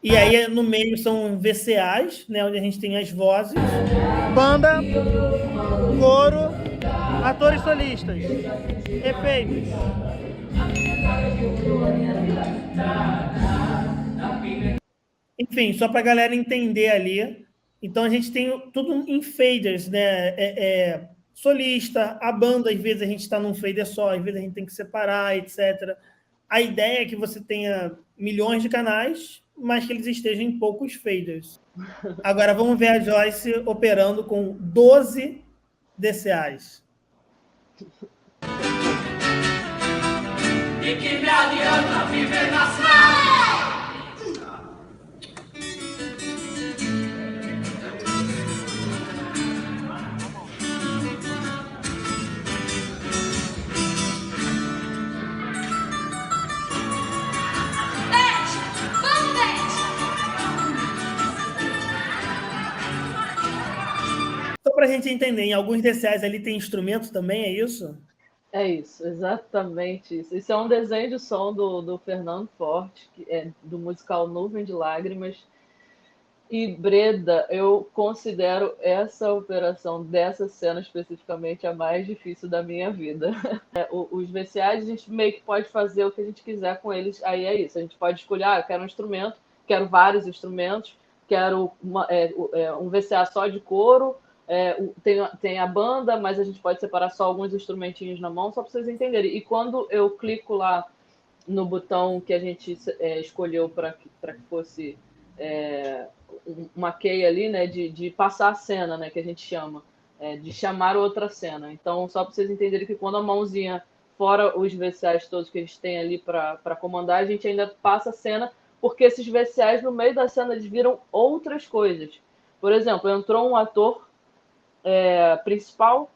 E aí no meio são VCAs, né, onde a gente tem as vozes, Banda, coro, atores solistas, efeitos. Enfim, só para a galera entender ali. Então a gente tem tudo em faders, né? Solista, a banda, às vezes a gente está num fader só, às vezes a gente tem que separar, etc. A ideia é que você tenha milhões de canais, mas que eles estejam em poucos faders. Agora vamos ver a Joyce operando com 12 DCAs. E que me adianta viver na cidade? Só para a gente entender, em alguns DCAs ali tem instrumento também, é isso? É isso, exatamente isso. Isso é um desenho de som do Fernando Forte, que é do musical Nuvem de Lágrimas. E Breda, eu considero essa operação dessa cena especificamente a mais difícil da minha vida. Os VCAs, a gente meio que pode fazer o que a gente quiser com eles, aí é isso. A gente pode escolher, eu quero um instrumento, quero vários instrumentos, quero um VCA só de coro, tem a banda, mas a gente pode separar só alguns instrumentinhos na mão, só para vocês entenderem. E quando eu clico lá no botão que a gente escolheu para que fosse uma key ali, né, de passar a cena, né, que a gente chama, de chamar outra cena. Então, só para vocês entenderem que quando a mãozinha, fora os VCAs todos que a gente tem ali para comandar, a gente ainda passa a cena, porque esses VCAs, no meio da cena, eles viram outras coisas. Por exemplo, entrou um ator principal,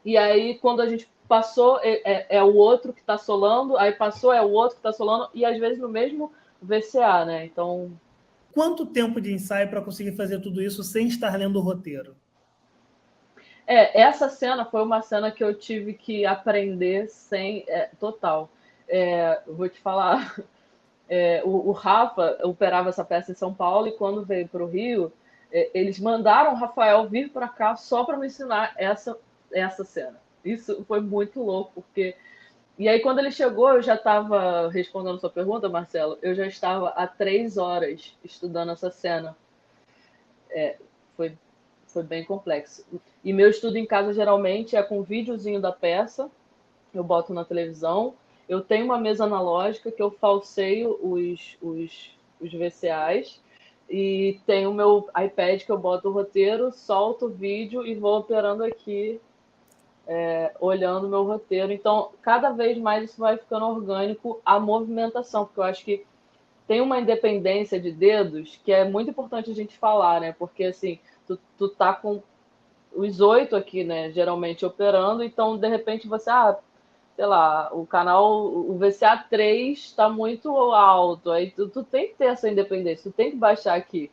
e aí quando a gente passou, é o outro que está solando, aí passou, é o outro que está solando, e às vezes no mesmo VCA, né? Então... Quanto tempo de ensaio para conseguir fazer tudo isso sem estar lendo o roteiro? Essa cena foi uma cena que eu tive que aprender total. Vou te falar, o Rafa operava essa peça em São Paulo e quando veio para o Rio, eles mandaram o Rafael vir para cá só para me ensinar essa cena. Isso foi muito louco, porque... E aí, quando ele chegou, eu já estava respondendo a sua pergunta, Marcelo, eu já estava há 3 horas estudando essa cena. Foi bem complexo. E meu estudo em casa, geralmente, é com videozinho da peça, eu boto na televisão, eu tenho uma mesa analógica que eu falseio os VCAs, e tenho o meu iPad que eu boto o roteiro, solto o vídeo e vou operando aqui, olhando o meu roteiro. Então, cada vez mais isso vai ficando orgânico, a movimentação, porque eu acho que tem uma independência de dedos que é muito importante a gente falar, né? Porque, assim, tu tá com os 8 aqui, né, geralmente operando, então, de repente, você, sei lá, o VCA 3 está muito alto, aí tu tem que ter essa independência, tu tem que baixar aqui.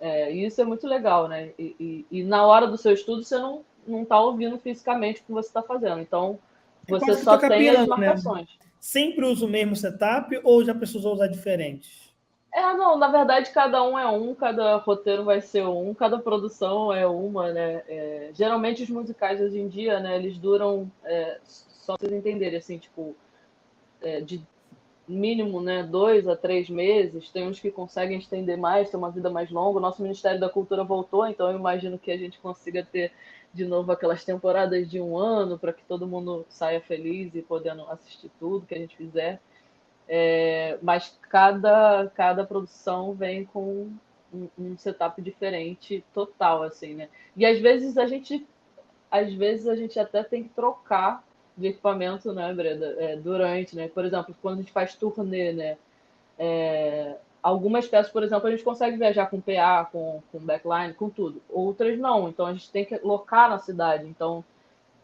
E isso é muito legal, né? E na hora do seu estudo, você não tá ouvindo fisicamente o que você está fazendo, então você Quase que só toca tem as piano, né? marcações. Sempre usa o mesmo setup ou já precisou usar diferentes? Não, na verdade, cada um é um, cada roteiro vai ser um, cada produção é uma, né? Geralmente os musicais hoje em dia, né, eles duram, só pra vocês entenderem, assim, tipo, de mínimo, né, 2 a 3 meses, tem uns que conseguem estender mais, ter uma vida mais longa. O nosso Ministério da Cultura voltou, então eu imagino que a gente consiga ter de novo aquelas temporadas de 1 ano, para que todo mundo saia feliz e podendo assistir tudo que a gente fizer. Mas cada produção vem com um setup diferente total, assim, né? E às vezes a gente até tem que trocar de equipamento, né, Breda? Durante, né? Por exemplo, quando a gente faz turnê, né? Algumas peças, por exemplo, a gente consegue viajar com PA, com backline, com tudo. Outras não, então a gente tem que locar na cidade. Então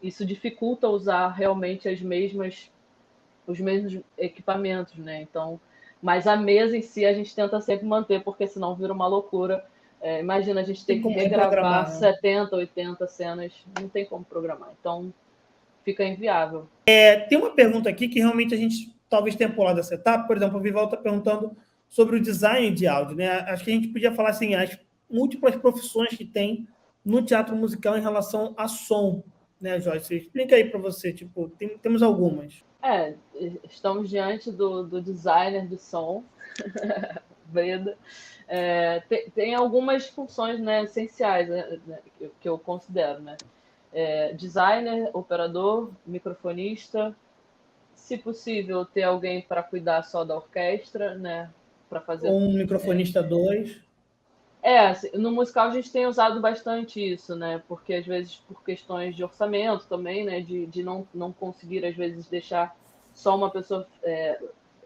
isso dificulta usar realmente os mesmos equipamentos, né? Então, mas a mesa em si a gente tenta sempre manter, porque senão vira uma loucura. Imagina a gente ter Tem que como regravar programar, né? 70, 80 cenas, não tem como programar. Então, fica inviável. Tem uma pergunta aqui que realmente a gente talvez tenha pulado essa etapa. Por exemplo, o Vival está perguntando sobre o design de áudio, né? Acho que a gente podia falar assim, as múltiplas profissões que tem no teatro musical em relação a som, né, Joyce? Explica aí para você, tipo, temos algumas. Estamos diante do designer de som, Breda. Tem algumas funções, né, essenciais, né, que eu considero, né? Designer, operador, microfonista, se possível, ter alguém para cuidar só da orquestra, né? Para fazer. Ou um microfonista 2. Assim, no musical a gente tem usado bastante isso, né? Porque às vezes por questões de orçamento também, né? De não conseguir, às vezes, deixar só uma pessoa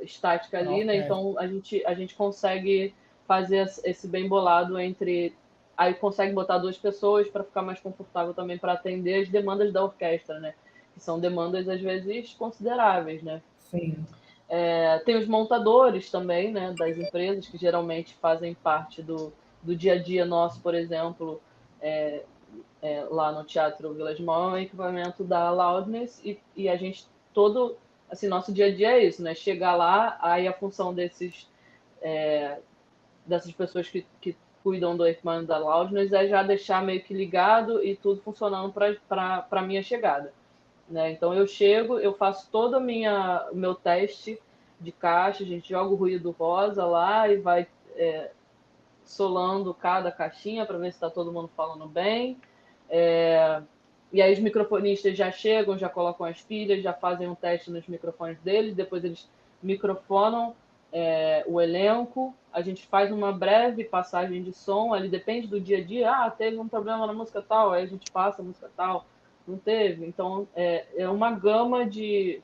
estática ali, né? Então a gente consegue fazer esse bem bolado entre. Aí consegue botar 2 pessoas para ficar mais confortável também para atender as demandas da orquestra, né? Que são demandas, às vezes, consideráveis, né? Sim. Tem os montadores também, né? Das empresas, que geralmente fazem parte do dia a dia nosso, por exemplo, lá no Teatro Village Mall, é um equipamento da Loudness e a gente todo, assim, nosso dia a dia é isso, né? Chegar lá, aí a função dessas pessoas que cuidam do equipamento da Loudness é já deixar meio que ligado e tudo funcionando para a minha chegada, né? Então eu chego, eu faço todo o meu teste de caixa, a gente joga o ruído rosa lá e vai solando cada caixinha para ver se está todo mundo falando bem. E aí os microfonistas já chegam, já colocam as pilhas, já fazem um teste nos microfones deles, depois eles microfonam o elenco, a gente faz uma breve passagem de som, ali depende do dia a dia, teve um problema na música tal, aí a gente passa a música tal, não teve. Então é uma gama de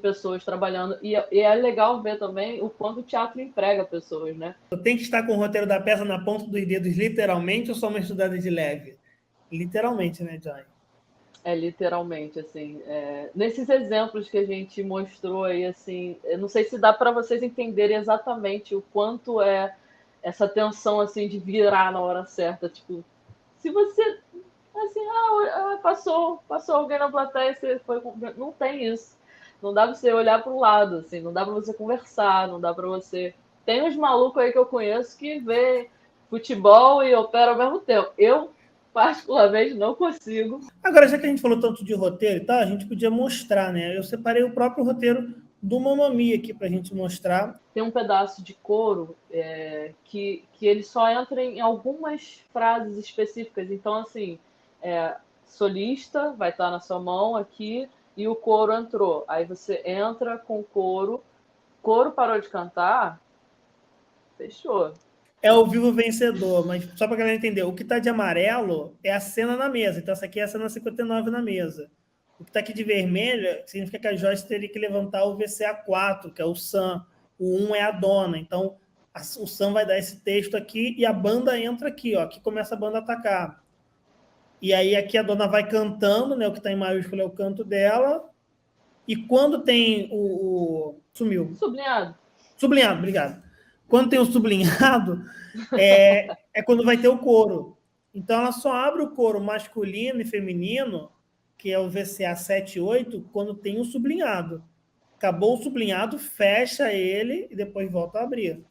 pessoas trabalhando, e é legal ver também o quanto o teatro emprega pessoas, né? Tem que estar com o roteiro da peça na ponta dos dedos, literalmente, ou só uma estudada de leve? Literalmente, né, Joy? Literalmente, assim, nesses exemplos que a gente mostrou aí, assim, eu não sei se dá para vocês entenderem exatamente o quanto é essa tensão, assim, de virar na hora certa, tipo, se você, assim, passou alguém na plateia, você foi, não tem isso, não dá para você olhar para o lado, assim, não dá para você conversar, não dá para você, tem uns malucos aí que eu conheço que vê futebol e opera ao mesmo tempo, eu particularmente não consigo. Agora, já que a gente falou tanto de roteiro e tal, a gente podia mostrar, né? Eu separei o próprio roteiro do Mamma Mia aqui para a gente mostrar. Tem um pedaço de coro que ele só entra em algumas frases específicas. Então, assim, solista vai estar na sua mão aqui e o coro entrou. Aí você entra com o coro parou de cantar, fechou. É o vivo vencedor, mas só para a galera entender, o que está de amarelo é a cena na mesa. Então, essa aqui é a cena 59 na mesa. O que está aqui de vermelho significa que a Joyce teria que levantar o VCA4, que é o Sam. O 1 é a dona. Então, o Sam vai dar esse texto aqui e a banda entra aqui, ó. Aqui começa a banda a atacar. E aí aqui a dona vai cantando, né? O que está em maiúsculo é o canto dela. E quando tem sumiu. Sublinhado. Sublinhado, obrigado. Quando tem o sublinhado, é quando vai ter o coro. Então, ela só abre o coro masculino e feminino, que é o VCA 7 e 8, quando tem o sublinhado. Acabou o sublinhado, fecha ele e depois volta a abrir.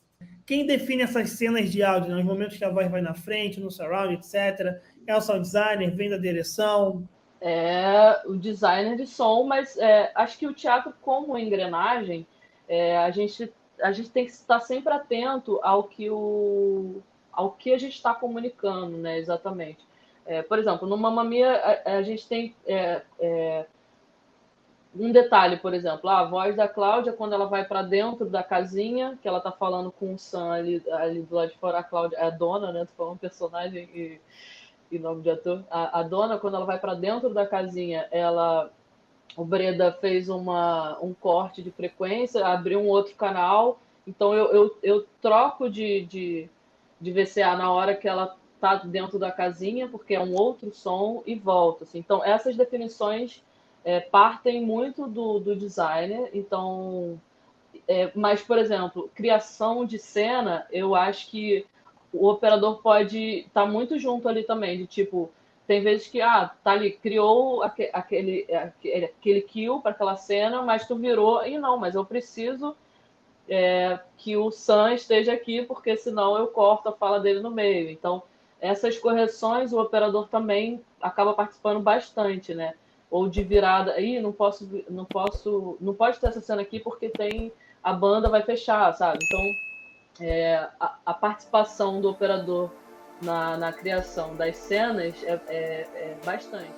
Quem define essas cenas de áudio, nos momentos que a voz vai na frente, no surround, etc., é o sound designer, vem da direção? O designer de som, mas acho que o teatro, como engrenagem, a gente tem que estar sempre atento ao que a gente está comunicando, né? Exatamente. Por exemplo, no Mamma Mia, a gente tem um detalhe, por exemplo, a voz da Cláudia, quando ela vai para dentro da casinha, que ela está falando com o Sam ali do lado de fora, a Cláudia é a dona, né? Tu falou um personagem e nome de ator. A dona, quando ela vai para dentro da casinha, o Breda fez um corte de frequência, abriu um outro canal, então eu troco de VCA na hora que ela está dentro da casinha, porque é um outro som, e volto. Assim. Então, essas definições partem muito do designer. Então, mas, por exemplo, criação de cena, eu acho que o operador pode estar muito junto ali também, de tipo, tem vezes que, tá ali, criou aquele kill para aquela cena, mas tu virou, e não, mas eu preciso que o Sam esteja aqui, porque senão eu corto a fala dele no meio. Então, essas correções, o operador também acaba participando bastante, né? Ou de virada, não pode ter essa cena aqui porque a banda vai fechar, sabe? Então, a participação do operador na criação das cenas é bastante.